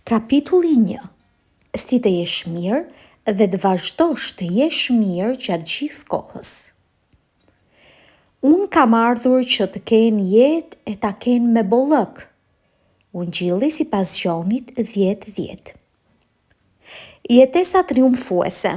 Kapitulli 1. Si të jesh mirë dhe të vazhdosh të jesh mirë gjatë gjithë kohës. Unë kam ardhur që të kenë jetë e ta kenë me bollëk. Ungjilli sipas Gjonit 10:10. Jetesa triumfuese.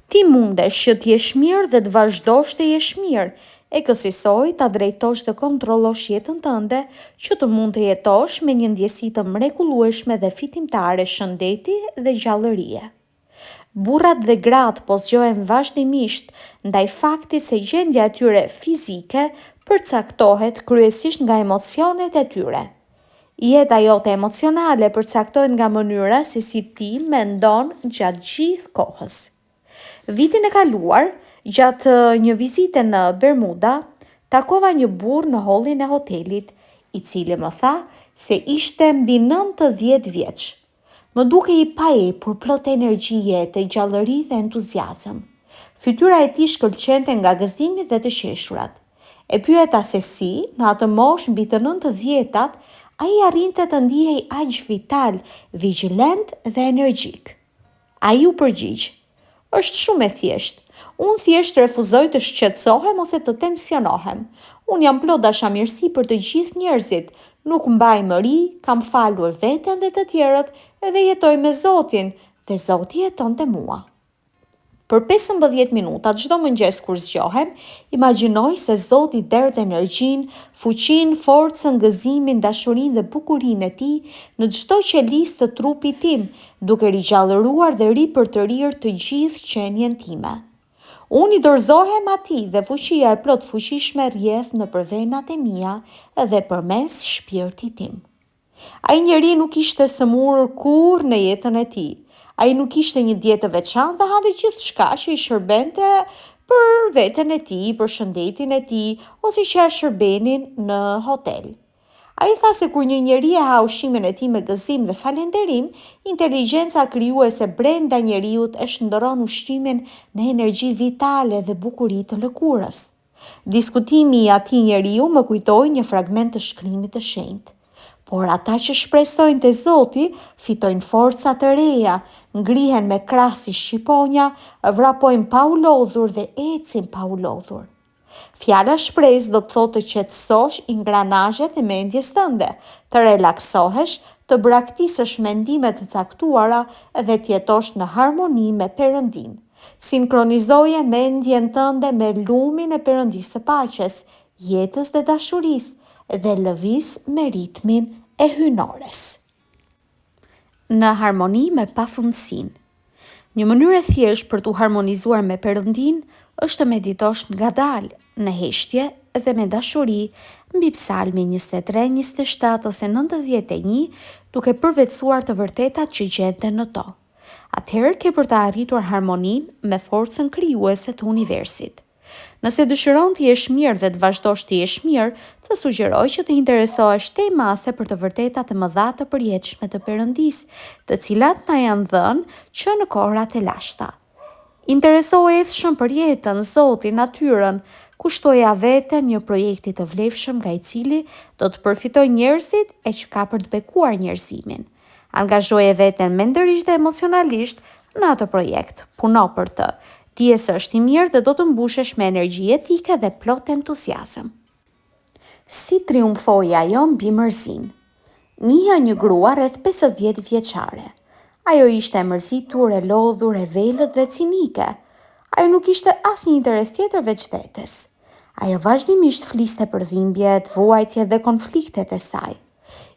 Ti mundesh që të jesh mirë dhe të vazhdosh të jesh mirë, e kësaj ta drejtosh dhe kontrollosh jetën tënde që të mund të jetosh me një ndjesi të mrekullueshme dhe fitimtare shëndeti dhe gjallërie. Burrat dhe gratë po zgjohen vazhdimisht ndaj faktit se gjendja e tyre fizike përcaktohet kryesisht nga emocionet e tyre. Jeta jote emocionale përcaktohet nga mënyra se si ti mendon gjatë gjithë kohës. Vitin e kaluar, gjatë një vizite në Bermuda, takova një burr në hollin e hotelit, i cili më tha se ishte mbi 90 vjeç. Më duke i paepur, plot energji, jetë, gjallëri dhe entuziazëm. Fytyra e tij shkëlqente nga gëzimi dhe të qeshurat. E pyeta se si, në atë moshë mbi të 90-tat, ai arrinte të ndihej aq vital, vigjilent dhe energjik. Ai u përgjigj: "Është shumë e thjeshtë. Unë thjesht refuzoj të shqetësohem ose të tensionohem. Unë jam plot dashamirësi për të gjithë njerëzit. Nuk mbaj mëri, kam falur veten dhe të tjerët dhe jetoj me Zotin dhe Zoti jeton te mua." Për 15 minuta çdo mëngjes kur zgjohem, imagjinoj se Zoti derdh energjinë, fuqinë, forcën, gëzimin, dashurinë dhe bukurinë e tij në çdo qelisë të trupit tim, duke rigjallëruar dhe ripërtërir të gjithë qenjen time. Unë i dorëzohem atij dhe fuqia e plot fuqishme rrjedh nëpër venat e mia dhe përmes shpirtit tim. Ai njeri nuk ishte sëmurur kurrë në jetën e tij. Ai nuk ishte një dietë të veçantë dhe hante gjithçka që i shërbente për veten e tij, për shëndetin e tij, ose që ja shërbenin në hotel. Ai tha se kur një njeri e ha ushqimin e tij me gëzim dhe falënderim, inteligjenca krijuese brenda njeriut e shndërron ushqimin në energji vitale dhe bukuri të lëkurës. Diskutimi i atij njeriu më kujtoi një fragment të shkrimit të shenjtë. Por ata që shpresojnë te Zoti fitojnë forca të reja, ngrihen me krah si shqiponja, vrapojnë pa u lodhur dhe ecin pa u lodhur. Fjala shpresë do të thotë të qetësosh ingranazhet e mendjes tënde, të relaksohesh, të braktisësh mendime të caktuara dhe të jetosh në harmoni me Perëndin. Sinkronizoje mendjen tënde me lumin e Perëndisë së paqes, jetës dhe dashurisë dhe lëviz me ritmin e hynores. Në harmoni me pafundësinë. Një mënyrë e thjeshtë për t'u harmonizuar me Perëndin është të meditosh ngadalë, në heshtje dhe me dashuri mbi Psalmin 23, 27 ose 91, duke përvetësuar të vërtetat që gjenden në to. Atëherë ke për të arritur harmoninë me forcën krijuese të universit. Nëse dëshiron të jesh mirë dhe të vazhdosh të jesh mirë, të sugjeroj që të interesohesh tejmase për të vërtetat e mëdha të përjetshme të Perëndisë, të cilat na janë dhënë që në kohrat e lashta. Interesohu ethshëm për jetën, Zotin, natyrën, kushtoja veten një projekti të vlefshëm nga i cili do të përfitojnë njerëzit e që ka për të bekuar njerëzimin. Angazhoje veten mendërisht dhe emocionalisht në atë projekt, puno për të. Dije se është i mirë dhe do të mbushesh me energji etike dhe plot entuziazëm. Si triumfoi ajo mbi mërzinë? Njihja një grua rreth 50 vjeçare. Ajo ishte e mërzitur, e lodhur, e velët dhe cinike. Ajo nuk ishte asnjë interes tjetër veç vetes. Ajo vazhdimisht fliste për dhimbjet, vuajtjet dhe konfliktet e saj.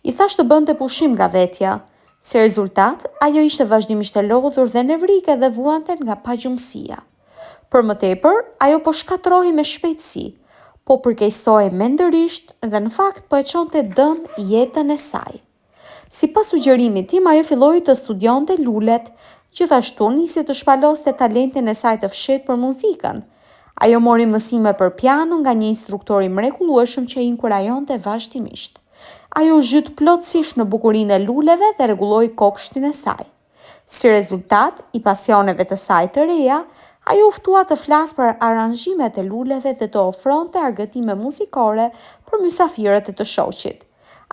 I thash të bënte pushim nga vetja. Si rezultat, ajo ishte vazhdimisht e lodhur dhe nevrike dhe vuante nga pagjumësia. Për më tepër, ajo po shkatrohej me shpejtësi, po përkeqësohej mendërisht dhe në fakt po e çonte dëm jetën e saj. Sipas sugjerimit tim, ajo filloi të studionte lulet, gjithashtu nisi të shpaloste talentin e saj të fshehtë për muzikën. Ajo mori mësime për piano nga një instruktor i mrekullueshëm që i inkurajonte vazhdimisht. Ajo u zhyt plotësisht në bukurinë e luleve dhe rregulloi kopshtin e saj. Si rezultat i pasioneve të saj të reja, ajo u ftua të flasë për aranzhimet e luleve dhe të ofronte argëtime muzikore për mysafirët e të shoqit.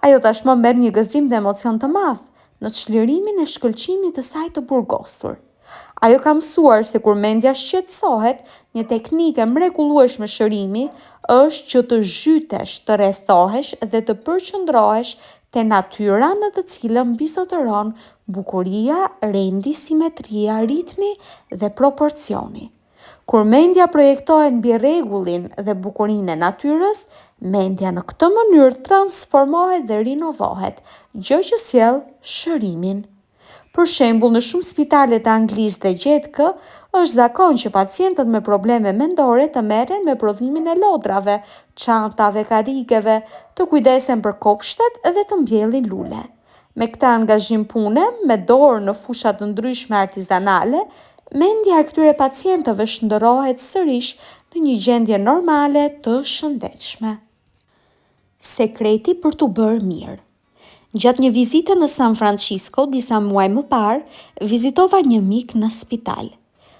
Ajo tashmë merr një gëzim dhe emocion të madh në çlirimin e shkëlqimit të saj të burgosur. Ajo ka mësuar se kur mendja shqetësohet, një teknikë e mrekullueshme shërimi është që të zhytesh, të rrethohesh dhe të përqendrohesh te natyra në të cilën mbizotëron bukuria, rendi, simetria, ritmi dhe proporcioni. Kur mendja projektohet mbi rregullin dhe bukurinë e natyrës, mendja në këtë mënyrë transformohet dhe rinovohet, gjë që sjell shërimin. Për shembull, në shumë spitale të Anglisë dhe Gjetkë, është zakon që pacientët me probleme mendore të merren me prodhimin e lodrave, çantave, karikeve, të kujdesen për kopshtet dhe të mbjellin lule. Me këtë angazhim pune, me dorë në fusha të ndryshme artizanale, mendja e këtyre pacientëve shndërrohet sërish në një gjendje normale të shëndetshme. Sekreti për t'u bërë mirë. Gjatë një vizite në San Francisco, disa muaj më parë, vizitova një mik në spital.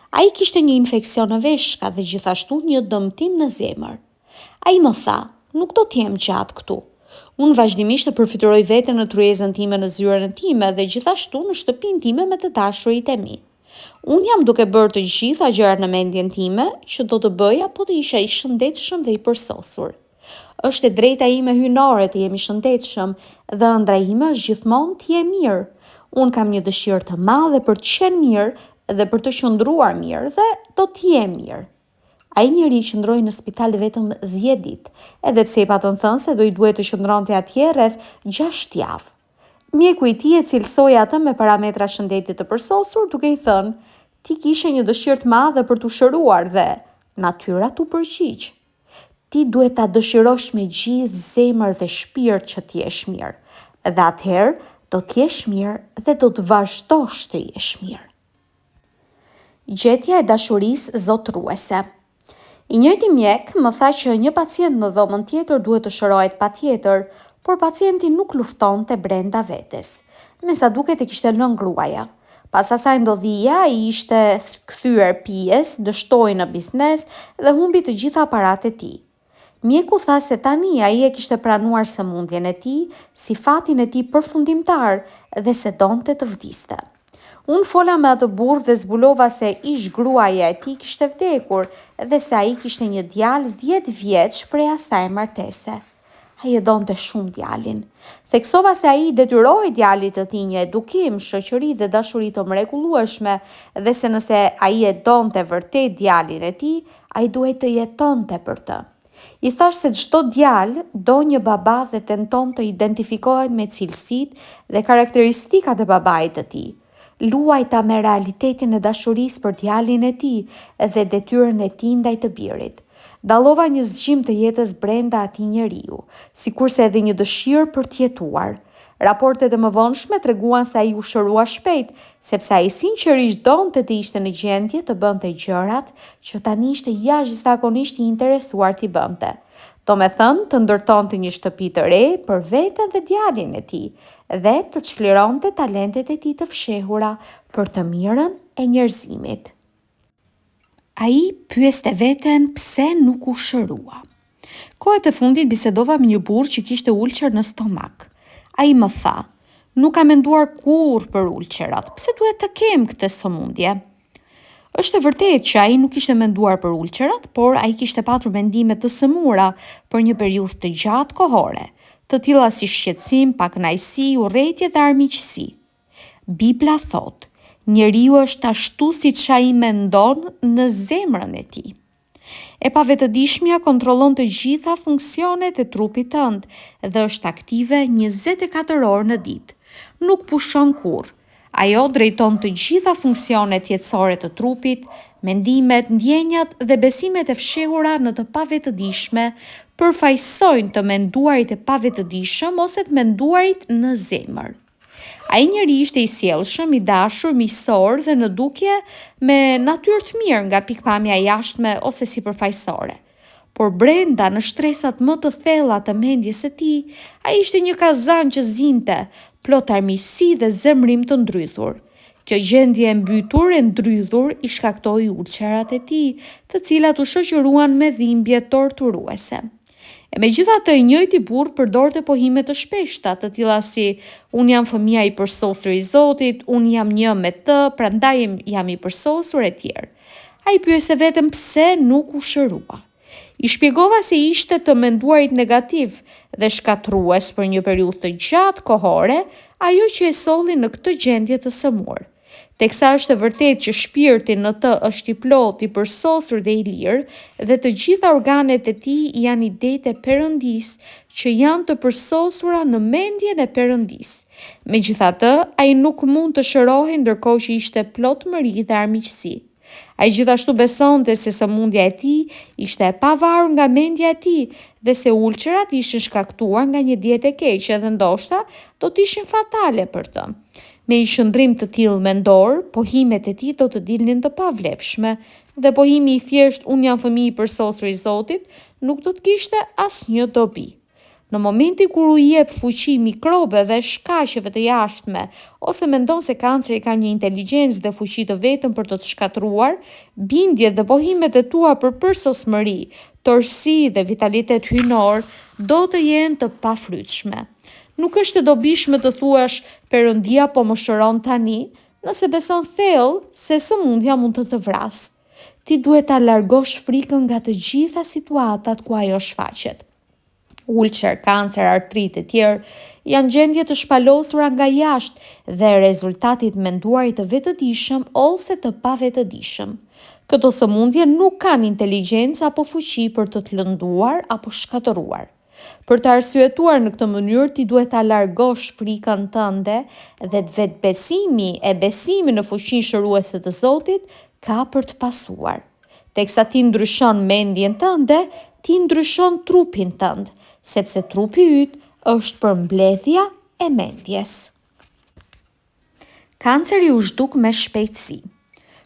Ai kishte një infeksion në veshka dhe gjithashtu një dëmtim në zemër. Ai më tha, nuk do t'jem gjatë këtu. Unë vazhdimisht të përfitëroj veten në tryezën time në zyrën time dhe gjithashtu në shtëpinë time me të dashurit e mi. Unë jam duke bërë të gjitha gjërat në mendjen time që do të bëja po të isha i shëndetshëm dhe i përsosur. Është e drejta ime hyjnore të jemi shëndetshëm dhe ëndra ime është gjithmonë të jem mirë. Unë kam një dëshirë të madhe për të qenë mirë dhe për të qëndruar mirë dhe do të jem mirë. Ai njeri qëndroi në spital vetëm 10 ditë, edhe pse i patën thënë se do i duhet të qëndronte atje rreth 6 javë. Mjeku i tij e cilësoi atë me parametra shëndeti të përsosur, duke i thënë: "Ti kishe një dëshirë të madhe për t'u shëruar dhe natyra t'u përgjigj. Ti duhet ta dëshirosh me gjithë zemër dhe shpirt që të jesh mirë, dhe atëherë do të jesh mirë dhe do të vazhdosh të jesh mirë." Gjetja e dashurisë zotëruese. I njëjti mjek më tha që një pacient në dhomën tjetër duhet të shërohet patjetër, por pacienti nuk luftonte brenda vetes. Me sa duket e kishte lënë gruaja. Pas asaj ndodhia, ai ishte kthyer pijes, dështoi në biznes dhe humbi të gjitha paratë e tij. Mjeku tha se tani ai e kishte pranuar sëmundjen e tij si fatin e tij përfundimtar dhe se donte të vdiste. Unë fola me atë burrë dhe zbulova se ish gruaja e tij kishte vdekur dhe se ai kishte një djalë 10 vjeç prej asaj martese. Ai e donte shumë djalin. Theksova se ai i detyroi djalit të tij një edukim, shoqëri dhe dashuri të mrekullueshme dhe se nëse ai e donte vërtet djalin e tij, ai duhet të jetonte për të. I thash se çdo djalë do një baba dhe tenton të identifikohet me cilësitë dhe karakteristikat e babait të tij. Luajta me realitetin e dashurisë për djalin e tij dhe detyrën e tij ndaj të birit. Dallova një zgjim të jetës brenda atij njeriu, sikurse edhe një dëshirë për të jetuar. Raportet e mëvonshme treguan se ai u shërua shpejt, sepse ai sinqerisht donte të ishte në gjendje të bënte gjërat që tani ishte jashtëzakonisht i interesuar t'i bënte. Do me thënë të ndërtonte një shtëpi të re për veten dhe djalin e tij dhe të çlironte talentet e tij të fshehura për të mirën e njerëzimit. Ai pyeste veten pse nuk u shërua. Kohët e fundit bisedova me një burrë që kishte ulçer në stomak. Ai më tha: "Nuk kam menduar kurrë për ulçerat. Pse duhet të kem këtë sëmundje?" Është e vërtetë që ai nuk kishte menduar për ulçerat, por ai kishte patur mendime të sëmura për një periudhë të gjatë kohore, të tilla si shqetësim, pakënaqësi, urrëtie dhe armiqësi. Bibla thotë: "Njeriu është ashtu siç ai mendon në zemrën e tij." E pavetëdijshmja kontrollon të gjitha funksionet e trupit tënd dhe është aktive 24 orë në ditë. Nuk pushon kurrë. Ajo drejton të gjitha funksionet jetësore të trupit, mendimet, ndjenjat dhe besimet e fshehura në të pavetëdijshme përfaqësojnë të menduarit e pavetëdijshëm ose të menduarit në zemër. Ai njeri ishte i sjellshëm, i dashur, miqësor dhe në dukje me natyrë të mirë nga pikpamja jashtme ose sipërfaqësore. Por brenda në shtresat më të thella të mendjes së tij, ai ishte një kazan që zinte, plot armiqësi dhe zemrim të ndrydhur. Kjo gjendje e mbytur e ndrydhur i shkaktoi ulçerat e tij, të cilat u shoqëruan me dhimbje torturuese. E megjithatë, njëjti burr përdorte pohime të shpeshta, të tilla si unë jam fëmia i përsosur i Zotit, unë jam një me të, prandaj jam i përsosur e tjerë. Ai pyeste veten pse nuk u shërua. I shpjegova se ishte të menduarit negativ dhe shkatrues për një periudhë të gjatë kohore, ajo që e solli në këtë gjendje të sëmurë. Teksa është e vërtet që shpirti në të është i plot, i përsosur dhe i lirë, dhe të gjitha organet e tij janë idejtë e Perëndis që janë të përsosura në mendjen e Perëndis. Megjithatë, ai nuk mund të shërohej ndërkohë që ishte plot mëri dhe armiqësi. Ai gjithashtu besonte se sëmundja e tij ishte e pavarur nga mendja e tij dhe se ulçerat ishin shkaktuar nga një dietë e keqe dhe ndoshta do të ishin fatale për të. Me një shëndrim të tillë mendor, pohimet e tij do të dilnin të pavlefshme dhe pohimi i thjesht unë jam fëmijë i përsosur i Zotit nuk do të kishte asnjë dobi. Në momenti kur u jep fuqi mikrobeve, shkaqeve të jashtme, ose mendon se kanceri ka një inteligjencë dhe fuqi të vetëm për të të shkatruar, bindjet dhe pohimet e tua për përsosmëri, tërësi dhe vitalitet hyjnor do të jenë të pafrytshme. Nuk është e dobishme të thuash Perëndia po më shëron tani, nëse beson thellë se sëmundja mund të vrasë. Ti duhet ta largosh frikën nga të gjitha situatat ku ajo shfaqet. Ulçer, kancer, artrit e tjerë janë gjendje të shpalosura nga jashtë dhe rezultatit menduarit të vetëdijshëm ose të pavetëdijshëm. Këto sëmundje nuk kanë inteligjencë apo fuqi për të lënduar apo shkatëruar. Për të arsyetuar në këtë mënyrë, ti duhet ta largosh frikën tënde dhe vetbesimi e besimi në fuqinë shëruese të Zotit ka për të pasuar. Teksa ti ndryshon mendjen tënde, ti ndryshon trupin tënd, sepse trupi yt është përmbledhja e mendjes. Kanceri u zhduk me shpejtësi.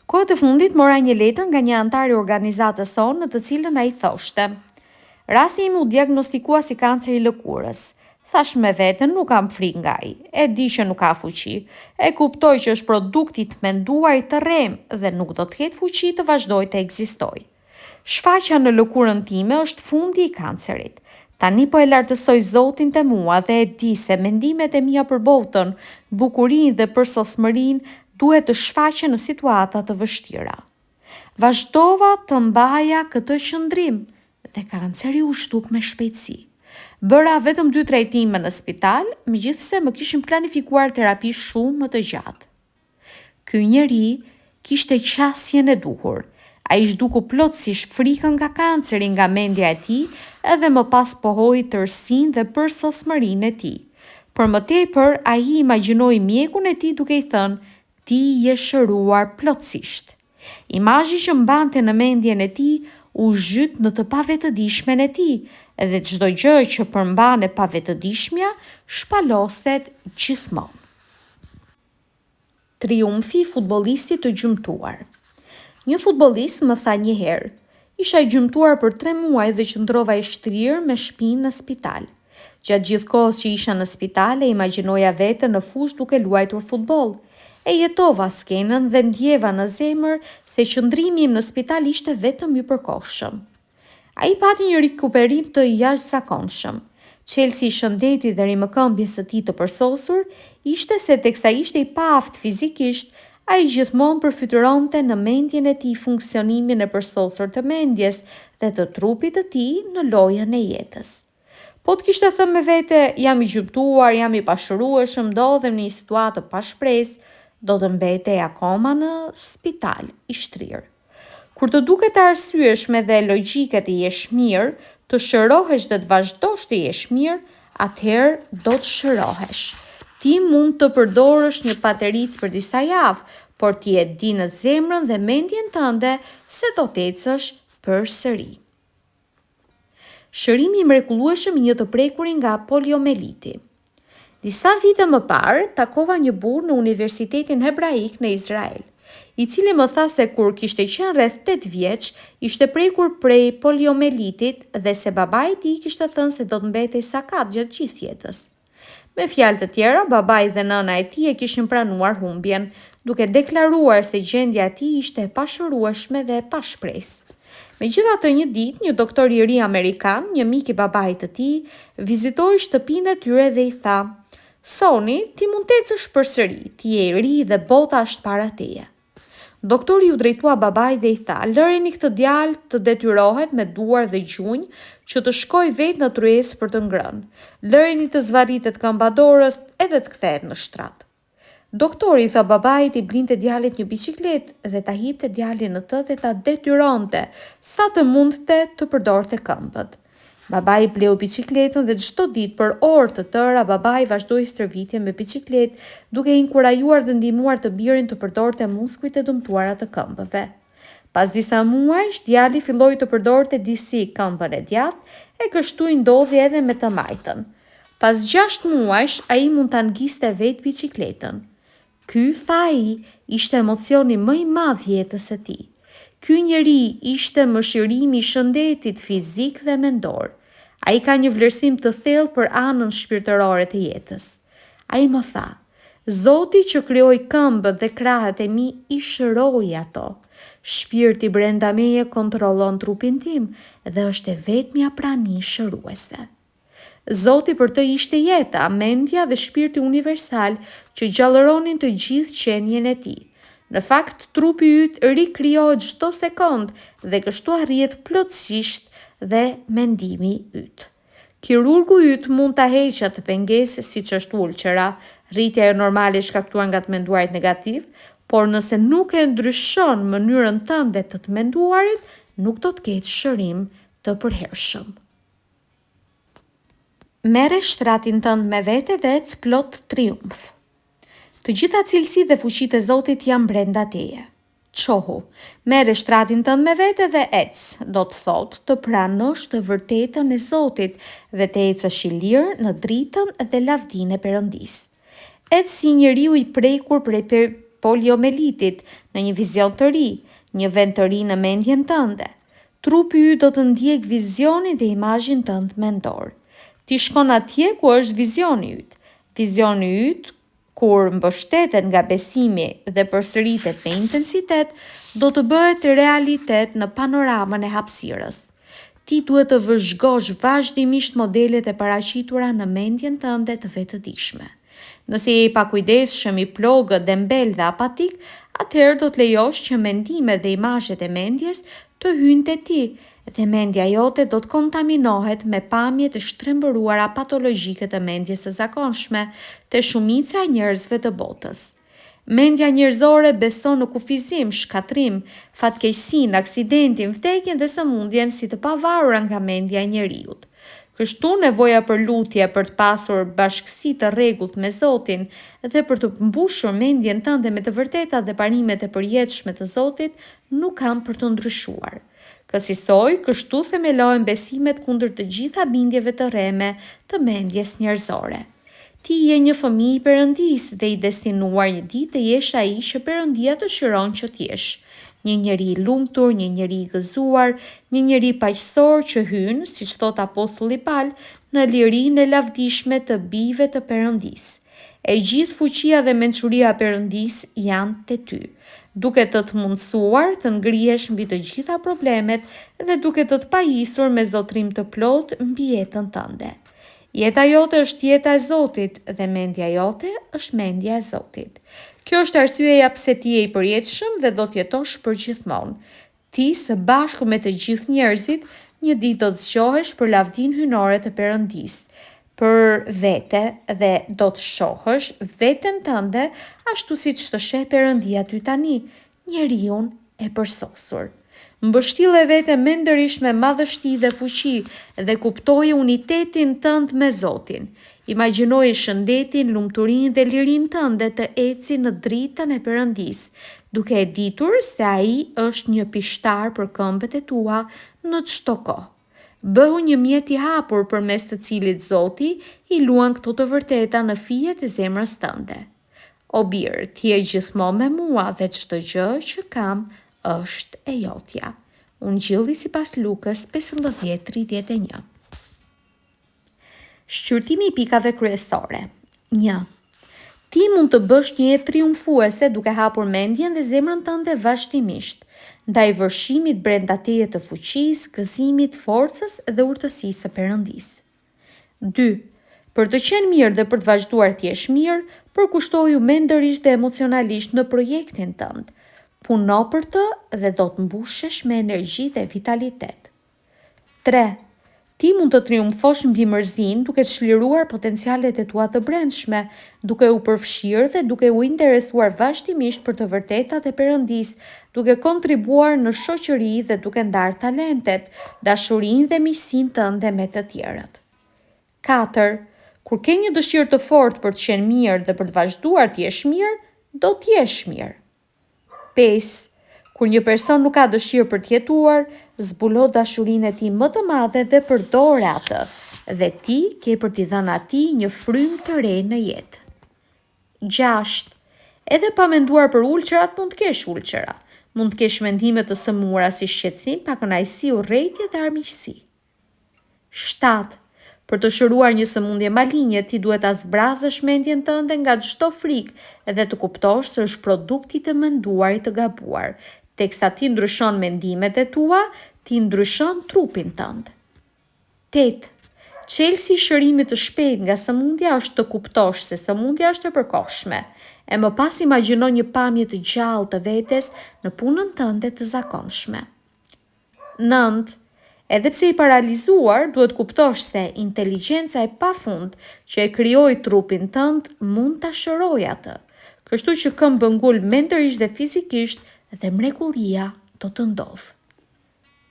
Kohët e fundit mora një letër nga një antar i organizatës sonë në të cilën ai thoshte: "Rasti im u diagnostikua si kancer i lëkurës. Thash me veten nuk kam frikë nga ai. E di që nuk ka fuqi. E kuptoj që është produkt i të menduarit të rrem dhe nuk do të ketë fuqi të vazhdojë të ekzistojë. Shfaqja në lëkurën time është fundi i kancerit. Tani po e lartësoj Zotin te mua dhe e di se mendimet e mia për botën, bukurinë dhe përsosmërinë duhet të shfaqen në situata të vështira." Vazhdova të mbaja këtë qëndrim dhe kanceri u zhduk me shpejtësi. Bëra vetëm 2 trajtime në spital, megjithse më kishin planifikuar terapi shumë më të gjatë. Ky njeri kishte qasjen e duhur. Ai zhduku plotësisht frikën nga kanceri nga mendja e tij edhe më pas pohoi tërësinë dhe përsosmërinë e tij. Për më tepër, ai imagjinoi mjekun e tij duke i thënë: "Ti je shëruar plotësisht." Imazhi që mbante në mendjen e tij u zhyt në të pavetëdijshmen e tij dhe çdo gjë që përmban e pavetëdijshmja shpaloset gjithmonë. Triumfi i futbollistit të gjymtuar. Një futbollist më tha një herë: "Isha i gjymtuar për 3 muaj dhe qëndrova i shtrirë me shpinë në spital. Gjatë gjithë kohës që isha në spital e imagjinoja veten në fushë duke luajtur futboll. E jetova skenën dhe ndjeva në zemër se qëndrimi im në spital ishte vetëm i përkohshëm." Ai pati një rikuperim të jashtëzakonshëm. Çelësi i shëndetit dhe rimëkëmbjes së tij të përsosur ishte se teksa ishte i paaft fizikisht, ai gjithmonë përfytyronte në mendjen e tij funksionimin e përsosur të mendjes dhe të trupit të tij në lojën e jetës. Po të kishte thënë me vete, jam i gjymtuar, jam i pashërueshëm, ndodhem në një situatë pa shpresë, do të mbetej akoma në spital i shtrirë. Kur të duket të arsyeshme dhe logjike të jesh mirë, të shërohesh dhe të vazhdosh të jesh mirë, atëherë do të shërohesh. Ti mund të përdorësh një patericë për disa javë, por ti e di në zemrën dhe mendjen tënde se do të ecësh përsëri. Shërimi i mrekullueshëm i një të prekurin nga poliomeliti. Disa vite më parë, takova një burr në Universitetin Hebraik në Izrael, i cili më tha se kur kishte qenë rreth 8 vjeç, ishte prekur prej poliomelitit dhe se babai i tij kishte thënë se do të mbetej sakat gjatë gjithë jetës. Me fjalë të tjera, babai dhe nëna e tij e kishin pranuar humbjen, duke deklaruar se gjendja e tij ishte e pashërueshme dhe e pa shpresë. Megjithatë, një ditë, një doktor i ri amerikan, një mik i babait të tij, vizitoi shtëpinë e tyre dhe i tha: "Soni, ti mund të ecësh përsëri, ti je i ri dhe bota është para teje." Doktori u drejtua babait dhe i tha: "Lëreni këtë djalë të detyrohet me duar dhe gjunjë që të shkojë vetë në tryezë për të ngrënë. Lëreni të zvarritet këmba dorës edhe të kthehet në shtrat." Doktori i tha babait i blinte djalit një biçikletë dhe ta hipte djalin në të dhe ta detyronte sa të mundte të përdorte këmbët. Babai bleu biçikletën dhe çdo ditë për orë të tëra babai vazhdoi stërvitjen me biçikletë, duke inkurajuar dhe ndihmuar të birin të përdorte muskujt e dëmtuara të këmbëve. Pas disa muajsh, djali filloi të përdorte disi këmbën e djathtë e kështu i ndodhi edhe me të majtën. Pas 6 muajsh, ai mund ta ngjiste vetë biçikletën. Ky, tha ai, ishte emocioni më i madh jetës së tij. Ky njeri ishte mëshirimi i shëndetit fizik dhe mendor. Ai ka një vlerësim të thellë për anën shpirtërore të jetës. Ai më tha: "Zoti që krijoi këmbët dhe krahët e mi i shëroi ato. Shpirti brenda meje kontrollon trupin tim dhe është e vetmja prani shëruese." Zoti për të ishte jeta, mendja dhe shpirti universal që gjallëronin të gjithë qenjen e tij. Në fakt, trupi yt rikrijohet çdo sekond dhe kështu arrihet plotësisht dhe mendimi yt. Kirurgu yt mund ta heqë atë pengesë siç është ulçera, rritja e normale shkaktuar nga të menduarit negativ, por nëse nuk e ndryshon mënyrën tënde të të menduarit, nuk do të ketë shërim të përhershëm. Merre shtratin tënd me vete dhe ec plot triumf. Të gjitha cilësitë dhe fuqitë e Zotit janë brenda teje. Çohu, merre shtratin tënd me vete dhe ec, do të thotë të pranosh të vërtetën e Zotit dhe të ecësh i lirë në dritën dhe lavdinë e Perëndisë. Ec si njeriu i prekur prej poliomelitit në një vizion të ri, një vend të ri në mendjen tënde. Trupi yt do të ndjek vizionin dhe imazhin tënd mendor. Ti shkon atje ku është vizioni yt. Vizioni yt, kur mbështetet nga besimi dhe përsëritet me intensitet, do të bëhet realitet në panoramën e hapësirës. Ti duhet të vëzhgosh vazhdimisht modelet e paraqitura në mendjen tënde të vetëdijshme. Nëse je i pakujdesshëm, i plogët, dembel dhe apatik, atëherë do të lejosh që mendimet dhe imazhet e mendjes të hyjnë te ti dhe mendja jote do të kontaminohet me pamje të shtrembëruara patologjike të mendjes së zakonshme te shumica e njerëzve të botës. Mendja njerëzore beson në kufizim, shkatrim, fatkeqësinë, aksidentin, vdekjen dhe sëmundjen si të pavarura nga mendja e njeriut. Kështu nevoja për lutje, për të pasur bashkësi të rregullt me Zotin dhe për të mbushur mendjen tënde me të vërtetat dhe parimet e përjetshme të Zotit nuk kanë për të ndryshuar. Kësaj, kështu themelohen besimet kundër të gjitha bindjeve të rreme të mendjes njerëzore. Ti je një fëmijë i Perëndisë dhe i destinuar një ditë të jesh ai që Perëndia dëshiron që të jesh. Një njeri i lumtur, një njeri i gëzuar, një njeri paqësor që hyn, siç thot apostulli Paul, në lirinë e lavdishme të bijve të Perëndisë. E gjithë fuqia dhe mençuria e Perëndisë janë te ty, duke të të mundësuar të ngrihesh mbi të gjitha problemet dhe duke të të pajisur me zotrim të plot mbi jetën tënde. Jeta jote është jeta e Zotit dhe mendja jote është mendja e Zotit. Kjo është arsyeja pse ti je i përjetshëm dhe do të jetosh përgjithmonë. Ti së bashku me të gjithë njerëzit, një ditë do të zgjohesh për lavdinë hyjnore të Perëndisë, për vete dhe do të shohësh veten tënde ashtu siç të sheh Perëndia ty tani, njeriun e përsosur. Mbështille vete mendërisht me madhështi dhe fuqi dhe kuptoje unitetin tënd me Zotin. Imagjinoje shëndetin, lumturinë dhe lirinë tënde të eci në dritën e Perëndisë, duke e ditur se ai është një pishtar për këmbët e tua në çdo kohë. Bëhu një mjet i hapur përmes të cilit Zoti i luan këto të vërteta në fijet e zemrës tënde. O birë, ti je gjithmonë me mua dhe çdo gjë që kam është e jotja. Ungjilli sipas Lukës 15:31. Shqyrtimi i pikave kryesore. 1. Ti mund të bësh një jetë triumfuese duke hapur mendjen dhe zemrën tënde vazhdimisht, ndaj vërshimit brenda teje të fuqisë, gëzimit, forcës dhe urtësisë së Perëndisë. 2. Për të qenë mirë dhe për të vazhduar të jesh mirë, përkushtoju mendërisht dhe emocionalisht në projektin tënd. Puno për të dhe do të mbushesh me energji dhe vitalitet. 3. Ti mund të triumfosh mbi mërzinë duke çliruar potencialet e tua të brendshme, duke u përfshirë dhe duke u interesuar vazhdimisht për të vërtetat e Perëndisë, duke kontribuar në shoqëri dhe duke ndarë talentet, dashurinë dhe miqësinë tënde me të tjerët. 4. Kur ke një dëshirë të fortë për të qenë mirë dhe për të vazhduar të jesh mirë, do të jesh mirë. 5. Kur një person nuk ka dëshirë për të jetuar, zbulo dashurinë e tij më të madhe dhe përdore atë, dhe ti ke për t'i dhënë atij një frymë të re në jetë. 6. Edhe pa menduar për ulqerat, mund të kesh ulqera. Mund të kesh mendime të sëmura si shqetësim, pakënaqësi, urrëtie dhe armiqësi. 7. Për të shëruar një sëmundje malinje, ti duhet ta zbrazësh mendjen tënde nga çdo frikë dhe të kuptosh se është produkti i të menduarit të gabuar. Teksa ti ndryshon mendimet e tua, ti ndryshon trupin tënd. 8. Çelësi i shërimit të shpejtë nga sëmundja është të kuptosh se sëmundja është e përkohshme, e më pas imagjino një pamje të gjallë të vetes në punën tënde të zakonshme. 9. Edhe pse i paralizuar, duhet kuptosh se inteligjenca e pafund që e krijoi trupin tënd mund ta shërojë atë. Kështu që këmbë ngul mendërisht dhe fizikisht dhe mrekullia do të ndodhë.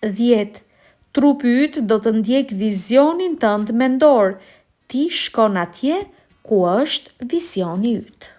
10. Trupi yt do të ndjek vizionin tënd mendor. Ti shkon atje ku është vizioni yt.